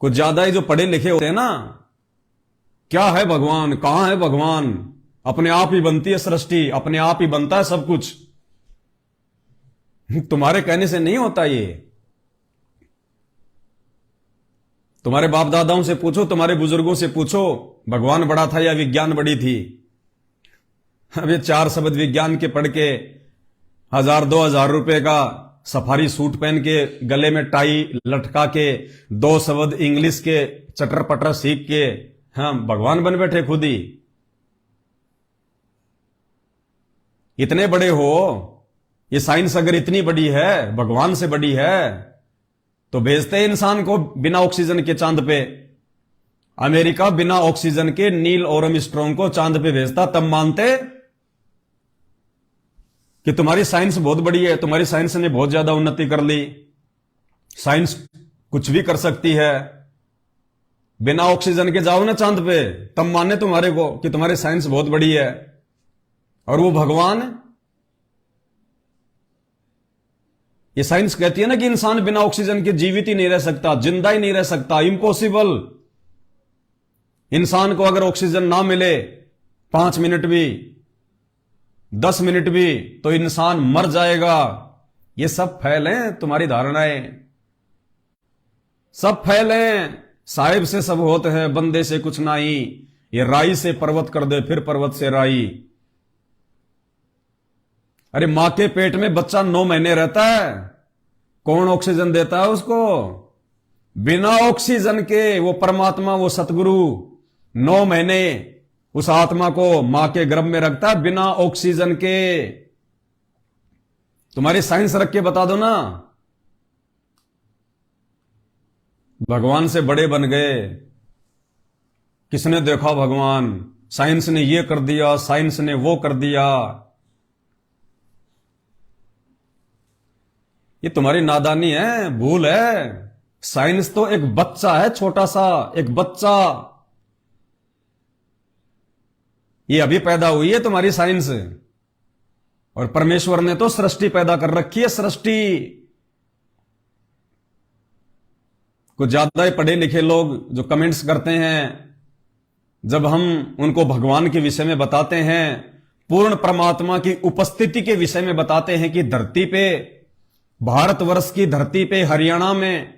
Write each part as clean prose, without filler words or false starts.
कुछ ज्यादा ही जो पढ़े लिखे होते हैं ना, क्या है भगवान, कहां है भगवान, अपने आप ही बनती है सृष्टि, अपने आप ही बनता है सब कुछ, तुम्हारे कहने से नहीं होता ये। तुम्हारे बाप दादाओं से पूछो, तुम्हारे बुजुर्गों से पूछो, भगवान बड़ा था या विज्ञान बड़ी थी। अब ये 4 शब्द विज्ञान के पढ़ के 1000-2000 रुपए का सफारी सूट पहन के गले में टाई लटका के 2 शब्द इंग्लिश के चटर पटर सीख के हम भगवान बन बैठे खुद ही। इतने बड़े हो, ये साइंस अगर इतनी बड़ी है, भगवान से बड़ी है, तो भेजते इंसान को बिना ऑक्सीजन के चांद पे। अमेरिका बिना ऑक्सीजन के नील आर्मस्ट्रांग को चांद पे भेजता, तब मानते कि तुम्हारी साइंस बहुत बड़ी है, तुम्हारी साइंस ने बहुत ज्यादा उन्नति कर ली, साइंस कुछ भी कर सकती है। बिना ऑक्सीजन के जाओ ना चांद पे, तब माने तुम्हारे को कि तुम्हारी साइंस बहुत बड़ी है। और वो भगवान, ये साइंस कहती है ना कि इंसान बिना ऑक्सीजन के जीवित ही नहीं रह सकता, जिंदा ही नहीं रह सकता, इम्पॉसिबल। इंसान को अगर ऑक्सीजन ना मिले 5 मिनट भी, 10 मिनट भी, तो इंसान मर जाएगा। ये सब फैल हैं तुम्हारी धारणाएं, सब फैल हैं। साहिब से सब होते हैं, बंदे से कुछ नहीं। ये राई से पर्वत कर दे, फिर पर्वत से राई। अरे मां के पेट में बच्चा 9 महीने रहता है, कौन ऑक्सीजन देता है उसको? बिना ऑक्सीजन के वो परमात्मा, वो सतगुरु 9 महीने उस आत्मा को मां के गर्भ में रखता है बिना ऑक्सीजन के। तुम्हारी साइंस रख के बता दो ना, भगवान से बड़े बन गए। किसने देखा भगवान? साइंस ने ये कर दिया, साइंस ने वो कर दिया। ये तुम्हारी नादानी है, भूल है। साइंस तो एक बच्चा है, छोटा सा एक बच्चा। ये अभी पैदा हुई है तुम्हारी साइंस, और परमेश्वर ने तो सृष्टि पैदा कर रखी है, सृष्टि। कुछ ज्यादा ही पढ़े लिखे लोग जो कमेंट्स करते हैं, जब हम उनको भगवान के विषय में बताते हैं, पूर्ण परमात्मा की उपस्थिति के विषय में बताते हैं कि धरती पे, भारतवर्ष की धरती पे, हरियाणा में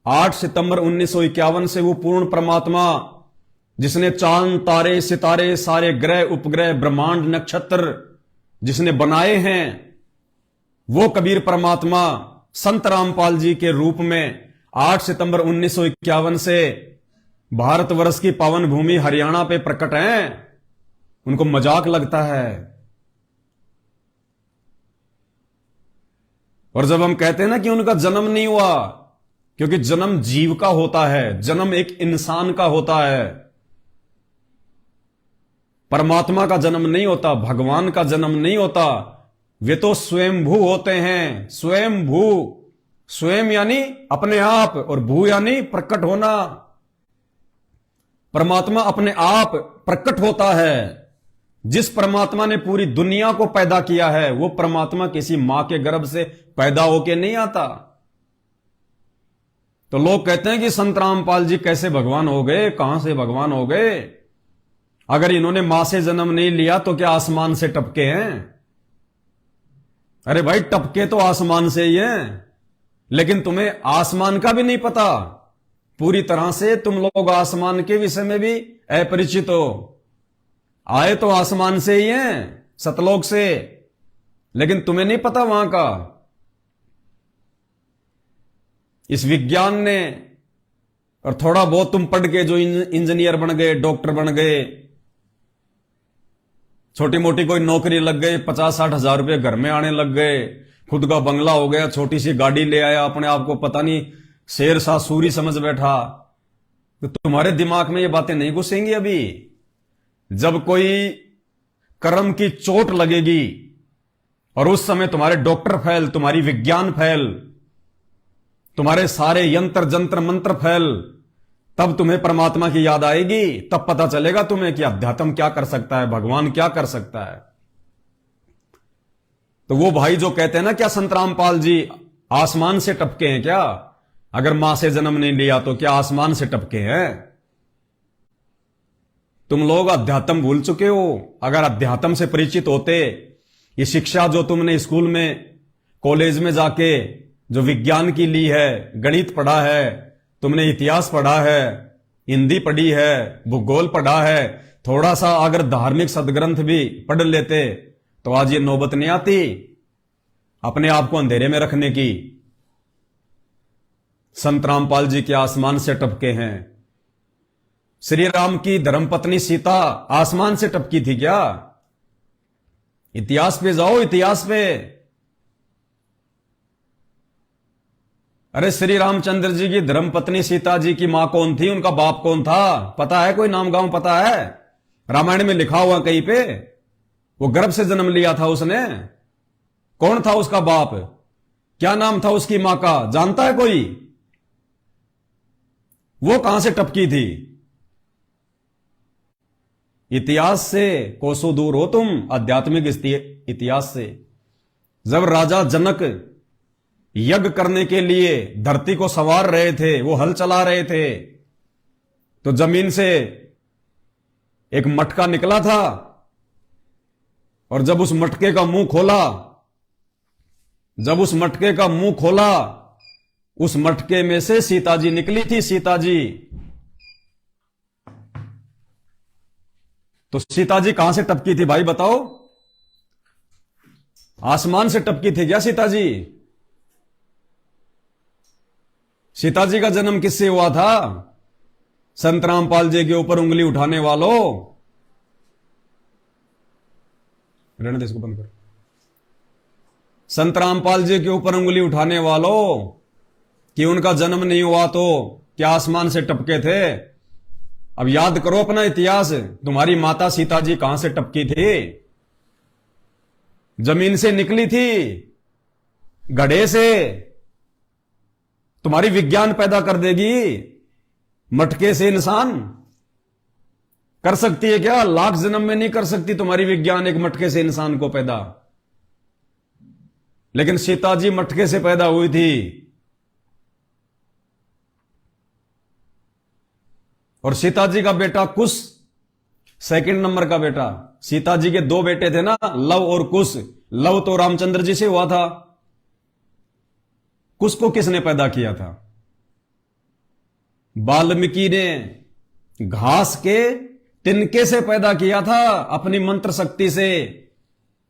8 सितंबर 1951 से वो पूर्ण परमात्मा, जिसने चांद तारे सितारे सारे ग्रह उपग्रह ब्रह्मांड नक्षत्र जिसने बनाए हैं, वो कबीर परमात्मा संत रामपाल जी के रूप में 8 सितंबर 1951 से भारतवर्ष की पावन भूमि हरियाणा पे प्रकट हैं। उनको मजाक लगता है। और जब हम कहते हैं ना कि उनका जन्म नहीं हुआ, क्योंकि जन्म जीव का होता है, जन्म एक इंसान का होता है। परमात्मा का जन्म नहीं होता, भगवान का जन्म नहीं होता। वे तो स्वयंभू होते हैं, स्वयंभू। स्वयं यानी अपने आप, और भू यानी प्रकट होना। परमात्मा अपने आप प्रकट होता है। जिस परमात्मा ने पूरी दुनिया को पैदा किया है, वो परमात्मा किसी मां के गर्भ से पैदा होके नहीं आता। तो लोग कहते हैं कि संत रामपाल जी कैसे भगवान हो गए, कहां से भगवान हो गए? अगर इन्होंने मां से जन्म नहीं लिया तो क्या आसमान से टपके हैं? अरे भाई, टपके तो आसमान से ही हैं, लेकिन तुम्हें आसमान का भी नहीं पता। पूरी तरह से तुम लोग आसमान के विषय में भी अपरिचित हो। आए तो आसमान से ही हैं, सतलोक से, लेकिन तुम्हें नहीं पता वहां का। इस विज्ञान ने, और थोड़ा बहुत तुम पढ़ के जो इंजीनियर बन गए, डॉक्टर बन गए, छोटी मोटी कोई नौकरी लग गई, 50-60 हजार रुपए घर में आने लग गए, खुद का बंगला हो गया, छोटी सी गाड़ी ले आया, अपने आप को पता नहीं शेर सा सूरी समझ बैठा, तो तुम्हारे दिमाग में ये बातें नहीं घुसेंगी अभी। जब कोई कर्म की चोट लगेगी और उस समय तुम्हारे डॉक्टर फेल, तुम्हारी विज्ञान फेल, तुम्हारे सारे यंत्र जंत्र मंत्र फेल, तब तुम्हें परमात्मा की याद आएगी। तब पता चलेगा तुम्हें कि अध्यात्म क्या कर सकता है, भगवान क्या कर सकता है। तो वो भाई जो कहते हैं ना, क्या संत रामपाल जी आसमान से टपके हैं क्या? अगर मां से जन्म नहीं लिया तो क्या आसमान से टपके हैं? तुम लोग अध्यात्म भूल चुके हो। अगर अध्यात्म से परिचित होते, ये शिक्षा जो तुमने स्कूल में कॉलेज में जाके जो विज्ञान की ली है, गणित पढ़ा है, तुमने इतिहास पढ़ा है, हिंदी पढ़ी है, भूगोल पढ़ा है, थोड़ा सा अगर धार्मिक सदग्रंथ भी पढ़ लेते तो आज ये नौबत नहीं आती अपने आप को अंधेरे में रखने की। संत रामपाल जी के आसमान से टपके हैं। श्री राम की धर्मपत्नी सीता आसमान से टपकी थी क्या? इतिहास पे जाओ, इतिहास पे। अरे श्री रामचंद्र जी की धर्मपत्नी सीता जी की मां कौन थी, उनका बाप कौन था, पता है? कोई नाम गांव पता है? रामायण में लिखा हुआ कहीं पे? वो गर्भ से जन्म लिया था उसने। कौन था उसका बाप? क्या नाम था उसकी मां का? जानता है कोई? वो कहां से टपकी थी? इतिहास से कोसों दूर हो तुम, आध्यात्मिक इतिहास से। जब राजा जनक यज्ञ करने के लिए धरती को संवार रहे थे, वो हल चला रहे थे, तो जमीन से एक मटका निकला था, और जब उस मटके का मुंह खोला, उस मटके में से सीता जी निकली थी। सीता जी, तो सीता जी कहां से टपकी थी भाई बताओ? आसमान से टपकी थी क्या सीता जी? सीता जी का जन्म किससे हुआ था? संत रामपाल जी के ऊपर उंगली उठाने वालों, रहने दे इसको, बंद कर। संत रामपाल जी के ऊपर उंगली उठाने वालों, कि उनका जन्म नहीं हुआ तो क्या आसमान से टपके थे? अब याद करो अपना इतिहास। तुम्हारी माता सीता जी कहां से टपकी थी? जमीन से निकली थी, गड्ढे से। तुम्हारी विज्ञान पैदा कर देगी मटके से इंसान? कर सकती है क्या? लाख जन्म में नहीं कर सकती तुम्हारी विज्ञान एक मटके से इंसान को पैदा। लेकिन सीता जी मटके से पैदा हुई थी। और सीता जी का बेटा कुश, सेकंड नंबर का बेटा। सीता जी के दो बेटे थे ना, लव और कुश। लव तो रामचंद्र जी से हुआ था। कुश को किसने पैदा किया था? वाल्मीकि ने घास के तिनके से पैदा किया था, अपनी मंत्र शक्ति से,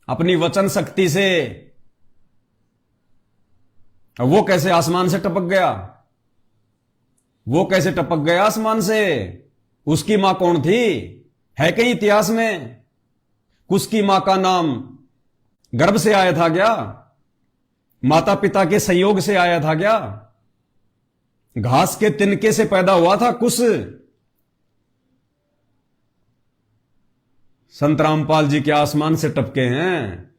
अपनी वचन शक्ति से। वो कैसे आसमान से टपक गया? वो कैसे टपक गया आसमान से? उसकी मां कौन थी? है कहीं इतिहास में? कुश की मां का नाम गर्भ से आया था क्या? माता पिता के संयोग से आया था क्या? घास के तिनके से पैदा हुआ था कुश। संत रामपाल जी के आसमान से टपके हैं।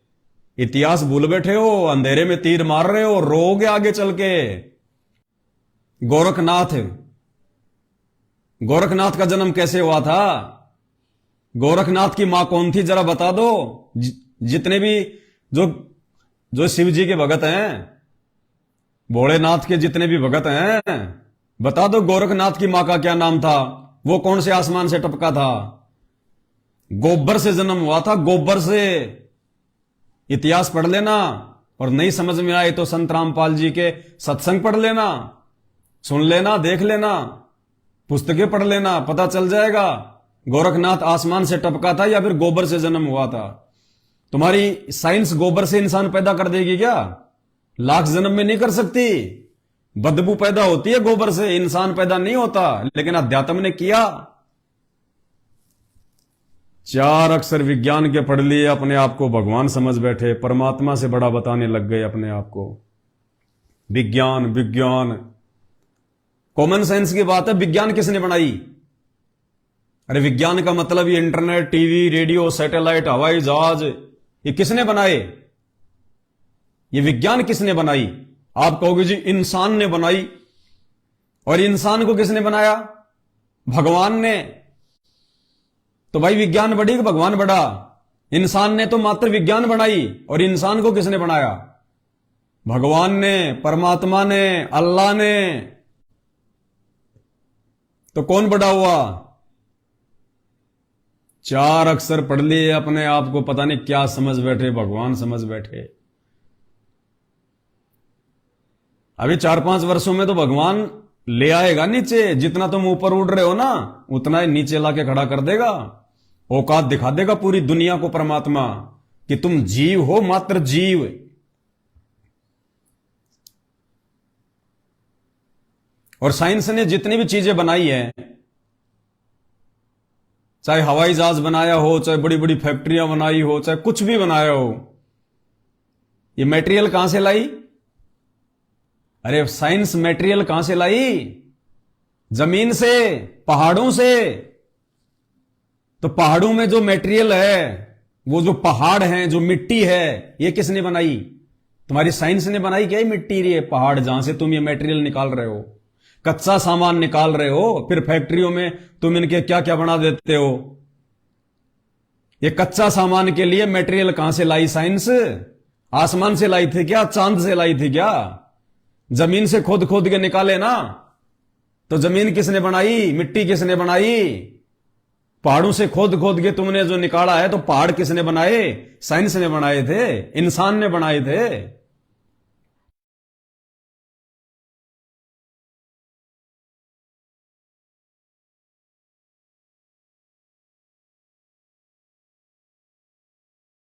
इतिहास भूल बैठे हो, अंधेरे में तीर मार रहे हो, रोगे आगे चल के। गोरखनाथ का जन्म कैसे हुआ था? गोरखनाथ की मां कौन थी जरा बता दो। जितने भी जो शिव जी के भगत हैं, भोलेनाथ के जितने भी भगत हैं, बता दो गोरखनाथ की मां का क्या नाम था? वो कौन से आसमान से टपका था? गोबर से जन्म हुआ था, गोबर से। इतिहास पढ़ लेना, और नहीं समझ में आए तो संत रामपाल जी के सत्संग पढ़ लेना, सुन लेना, देख लेना, पुस्तकें पढ़ लेना, पता चल जाएगा गोरखनाथ आसमान से टपका था या फिर गोबर से जन्म हुआ था। तुम्हारी साइंस गोबर से इंसान पैदा कर देगी क्या? लाख जन्म में नहीं कर सकती। बदबू पैदा होती है गोबर से, इंसान पैदा नहीं होता। लेकिन अध्यात्म ने किया। 4 अक्षर विज्ञान के पढ़ लिए, अपने आप को भगवान समझ बैठे, परमात्मा से बड़ा बताने लग गए अपने आप को। विज्ञान विज्ञान कॉमन सेंस की बात है। विज्ञान किसने बनाई? अरे विज्ञान का मतलब ये इंटरनेट, टीवी, रेडियो, सैटेलाइट, हवाई जहाज, ये किसने बनाए? ये विज्ञान किसने बनाई? आप कहोगे जी इंसान ने बनाई। और इंसान को किसने बनाया? भगवान ने। तो भाई विज्ञान बढ़ी कि भगवान बढ़ा? इंसान ने तो मात्र विज्ञान बनाई, और इंसान को किसने बनाया? भगवान ने, परमात्मा ने, अल्लाह ने। तो कौन बड़ा हुआ? 4 अक्षर पढ़ लिए, अपने आप को पता नहीं क्या समझ बैठे, भगवान समझ बैठे। अभी 4-5 वर्षों में तो भगवान ले आएगा नीचे। जितना तुम ऊपर उड़ रहे हो ना, उतना ही नीचे लाके खड़ा कर देगा। औकात दिखा देगा पूरी दुनिया को परमात्मा कि तुम जीव हो, मात्र जीव। और साइंस ने जितनी भी चीजें बनाई है, चाहे हवाई जहाज बनाया हो, चाहे बड़ी बड़ी फैक्ट्रियां बनाई हो, चाहे कुछ भी बनाया हो, ये मटेरियल कहां से लाई? अरे साइंस मटेरियल कहां से लाई? जमीन से, पहाड़ों से। तो पहाड़ों में जो मटेरियल है, वो जो पहाड़ हैं, जो मिट्टी है, ये किसने बनाई? तुम्हारी साइंस ने बनाई क्या? ये मिट्टी, ये पहाड़ जहां से तुम ये मटेरियल निकाल रहे हो, कच्चा सामान निकाल रहे हो, फिर फैक्ट्रियों में तुम इनके क्या क्या बना देते हो। ये कच्चा सामान के लिए मटेरियल कहां से लाई साइंस? आसमान से लाई थी क्या? चांद से लाई थी क्या? जमीन से खोद खोद के निकाले ना। तो जमीन किसने बनाई? मिट्टी किसने बनाई? पहाड़ों से खोद खोद के तुमने जो निकाला है, तो पहाड़ किसने बनाए? साइंस ने बनाए थे, इंसान ने बनाए थे।